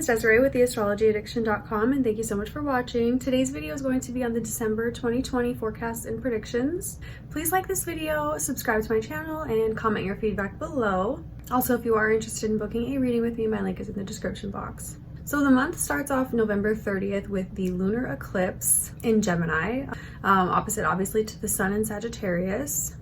it's Desiree with theastrologyaddiction.com, and thank you so much for watching. Today's video is going to be on the December 2020 forecasts and predictions. Please like this video, subscribe to my channel, and comment your feedback below. Also, if you are interested in booking a reading with me, my link is in the description box. So the month starts off November 30th with the lunar eclipse in Gemini, opposite obviously to the sun in Sagittarius.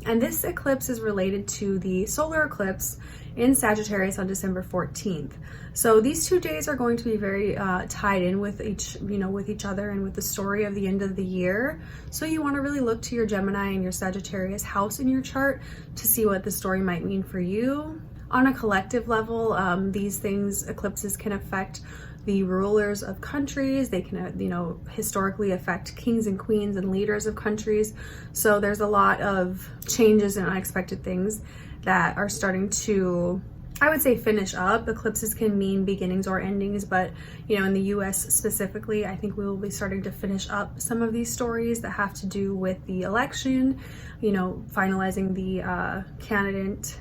And this eclipse is related to the solar eclipse in Sagittarius on December 14th. So these 2 days are going to be very tied in with each other and with the story of the end of the year. So you want to really look to your Gemini and your Sagittarius house in your chart to see what the story might mean for you. On a collective level, eclipses can affect the rulers of countries. They can, historically affect kings and queens and leaders of countries. So there's a lot of changes and unexpected things that are starting to, I would say, finish up. Eclipses can mean beginnings or endings, but in the US specifically, I think we will be starting to finish up some of these stories that have to do with the election, finalizing the candidate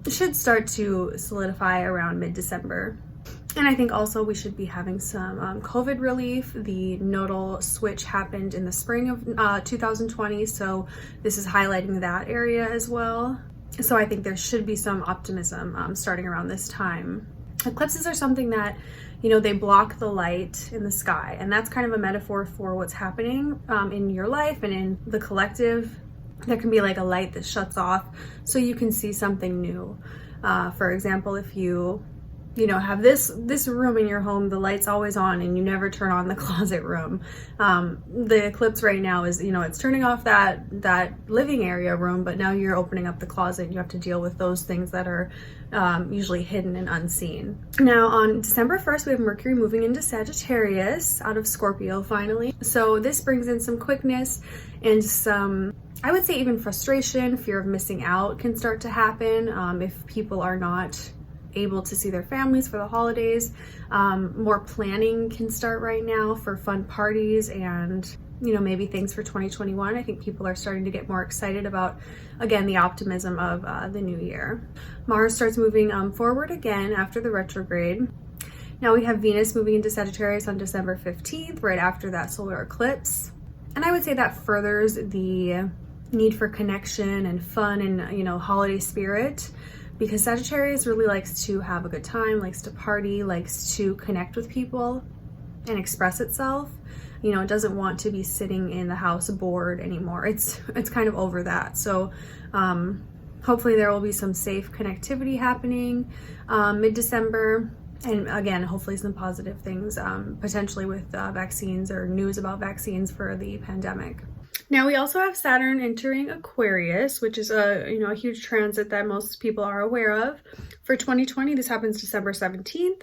should start to solidify around mid-December. And I think also we should be having some COVID relief. The nodal switch happened in the spring of 2020, so this is highlighting that area as well. So I think there should be some optimism starting around this time. Eclipses are something that, they block the light in the sky, and that's kind of a metaphor for what's happening in your life and in the collective. There can be like a light that shuts off so you can see something new. For example, if you have this room in your home, the light's always on and you never turn on the closet room. The eclipse right now is, it's turning off that living area room, but now you're opening up the closet and you have to deal with those things that are usually hidden and unseen. Now on December 1st, we have Mercury moving into Sagittarius out of Scorpio finally. So this brings in some quickness and some, I would say, even frustration. Fear of missing out can start to happen if people are not able to see their families for the holidays. More planning can start right now for fun parties and maybe things for 2021. I think people are starting to get more excited about, again, the optimism of the new year. Mars starts moving forward again after the retrograde. Now we have Venus moving into Sagittarius on December 15th, right after that solar eclipse. And I would say that furthers the need for connection and fun and holiday spirit, because Sagittarius really likes to have a good time, likes to party, likes to connect with people and express itself. It doesn't want to be sitting in the house bored anymore. It's kind of over that. So hopefully there will be some safe connectivity happening mid-December. And again, hopefully some positive things, potentially with vaccines or news about vaccines for the pandemic. Now we also have Saturn entering Aquarius, which is a huge transit that most people are aware of. For 2020, this happens December 17th,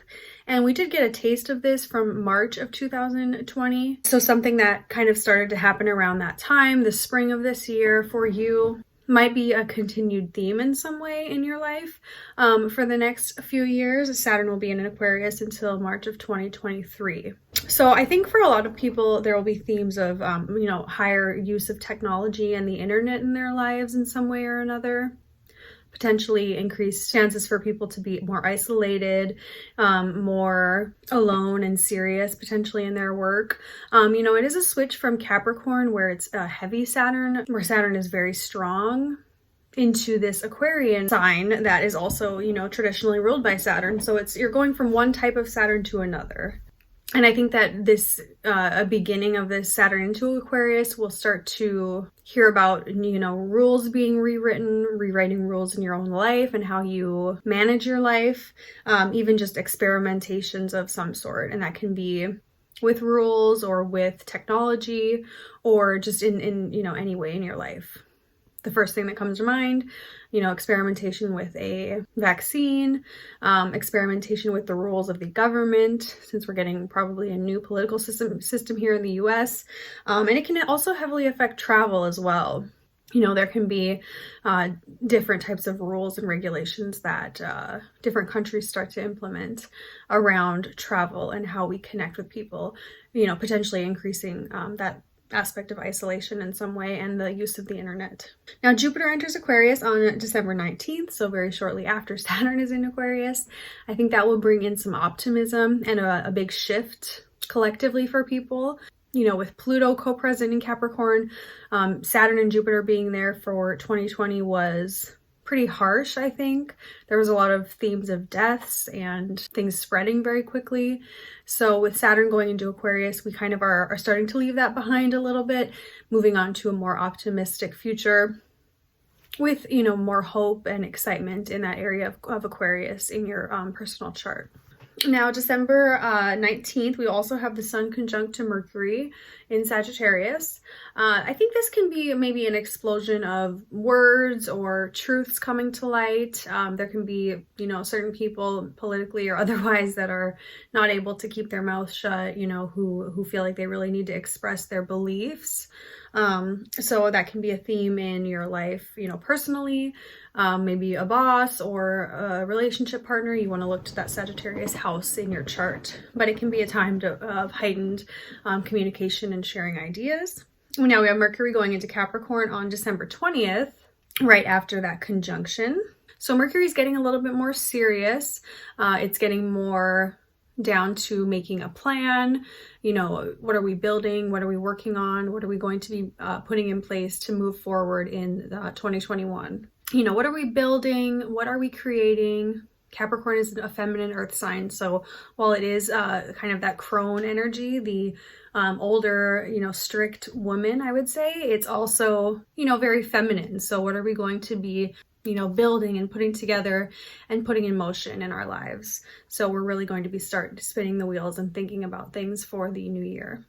and we did get a taste of this from March of 2020. So something that kind of started to happen around that time, the spring of this year for you, might be a continued theme in some way in your life. For the next few years, Saturn will be in Aquarius until March of 2023. So I think for a lot of people, there will be themes of, higher use of technology and the internet in their lives in some way or another. Potentially increased chances for people to be more isolated, more alone and serious potentially in their work. It is a switch from Capricorn, where it's a heavy Saturn, where Saturn is very strong, into this Aquarian sign that is also, traditionally ruled by Saturn. So you're going from one type of Saturn to another. And I think that this, a beginning of this Saturn into Aquarius, will start to hear about, rules being rewriting rules in your own life and how you manage your life, even just experimentations of some sort. And that can be with rules or with technology or just in any way in your life. The first thing that comes to mind, experimentation with a vaccine, experimentation with the rules of the government, since we're getting probably a new political system here in the US. And it can also heavily affect travel as well. There can be different types of rules and regulations that different countries start to implement around travel and how we connect with people, potentially increasing aspect of isolation in some way and the use of the internet. Now, Jupiter enters Aquarius on December 19th, so very shortly after Saturn is in Aquarius. I think that will bring in some optimism and a big shift collectively for people. You know, with Pluto co-present in Capricorn, Saturn and Jupiter being there for 2020 was pretty harsh, I think. There was a lot of themes of deaths and things spreading very quickly. So with Saturn going into Aquarius, we kind of are starting to leave that behind a little bit, moving on to a more optimistic future with, you know, more hope and excitement in that area of Aquarius in your personal chart. Now, December 19th, we also have the Sun conjunct to Mercury in Sagittarius. I think this can be maybe an explosion of words or truths coming to light. There can be, you know, certain people politically or otherwise that are not able to keep their mouth shut, you know, who feel like they really need to express their beliefs. So that can be a theme in your life, you know, personally, maybe a boss or a relationship partner. You want to look to that Sagittarius house in your chart, but it can be a time of heightened communication and sharing ideas. Now we have Mercury going into Capricorn on December 20th, right after that conjunction. So Mercury's getting a little bit more serious. It's getting more down to making a plan. You know, what are we building? What are we working on? What are we going to be putting in place to move forward in 2021? You know, what are we building? What are we creating? Capricorn is a feminine earth sign. So while it is kind of that crone energy, the older, you know, strict woman, I would say, it's also, you know, very feminine. So what are we going to be, you know, building and putting together and putting in motion in our lives? So we're really going to be spinning the wheels and thinking about things for the new year.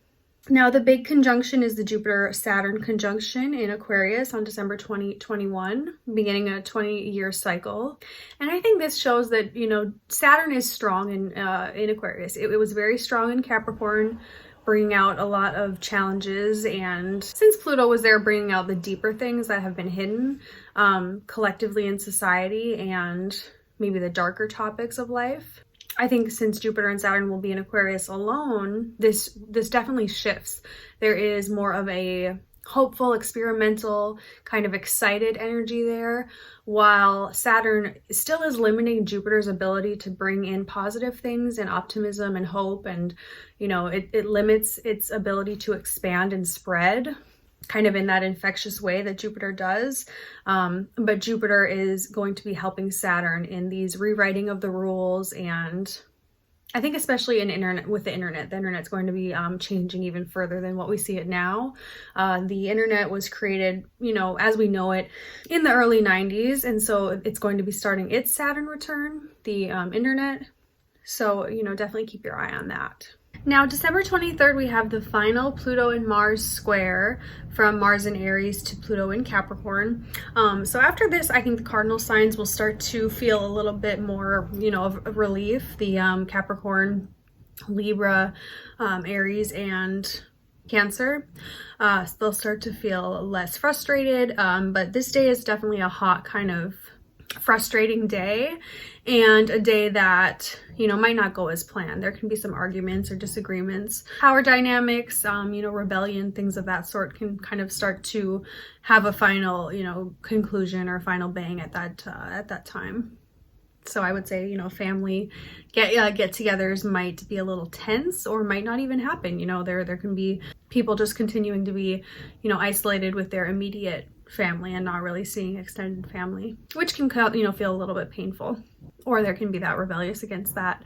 Now, the big conjunction is the Jupiter-Saturn conjunction in Aquarius on December 2021, beginning a 20-year cycle. And I think this shows that, you know, Saturn is strong in Aquarius. It was very strong in Capricorn, bringing out a lot of challenges. And since Pluto was there, bringing out the deeper things that have been hidden collectively in society and maybe the darker topics of life. I think since Jupiter and Saturn will be in Aquarius alone, this definitely shifts. There is more of a hopeful, experimental, kind of excited energy there, while Saturn still is limiting Jupiter's ability to bring in positive things and optimism and hope. And, you know, it limits its ability to expand and spread, kind of in that infectious way that Jupiter does. But Jupiter is going to be helping Saturn in these rewriting of the rules. And I think especially the internet's going to be changing even further than what we see it now. The internet was created, you know, as we know it in the early 90s. And so it's going to be starting its Saturn return, the internet. So, you know, definitely keep your eye on that. Now, December 23rd, we have the final Pluto and Mars square from Mars in Aries to Pluto in Capricorn. So after this, I think the cardinal signs will start to feel a little bit more, you know, of relief. The Capricorn, Libra, Aries, and Cancer, they'll start to feel less frustrated. But this day is definitely a hot kind of frustrating day, and a day that, you know, might not go as planned. There can be some arguments or disagreements, power dynamics, you know, rebellion, things of that sort can kind of start to have a final, you know, conclusion or final bang at that time. So I would say, you know, family get-togethers might be a little tense or might not even happen. You know, there can be people just continuing to be, you know, isolated with their immediate family and not really seeing extended family, which can, you know, feel a little bit painful. Or there can be that rebellious against that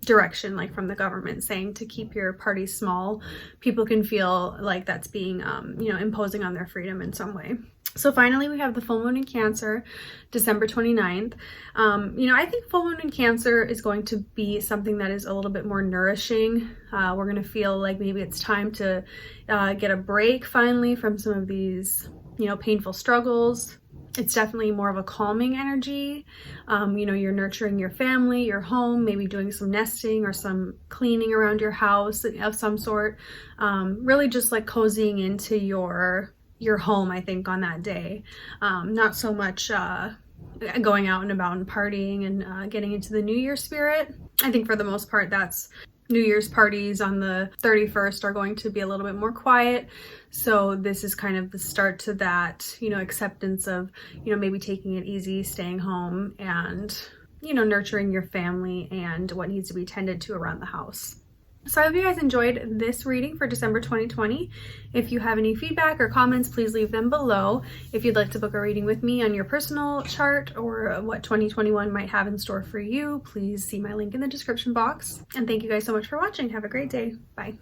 direction, like from the government saying to keep your party small. People can feel like that's being, you know, imposing on their freedom in some way. So finally, we have the full moon in Cancer, December 29th. You know, I think full moon in Cancer is going to be something that is a little bit more nourishing. We're going to feel like maybe it's time to get a break finally from some of these, you know, painful struggles. It's definitely more of a calming energy. You know, you're nurturing your family, your home, maybe doing some nesting or some cleaning around your house of some sort. Really just like cozying into your home, I think, on that day. Not so much going out and about and partying and getting into the New Year spirit. I think for the most part, that's New Year's parties on the 31st are going to be a little bit more quiet. So this is kind of the start to that, you know, acceptance of, you know, maybe taking it easy, staying home, and, you know, nurturing your family and what needs to be tended to around the house. So I hope you guys enjoyed this reading for December 2020. If you have any feedback or comments, please leave them below. If you'd like to book a reading with me on your personal chart or what 2021 might have in store for you, please see my link in the description box. And thank you guys so much for watching. Have a great day. Bye.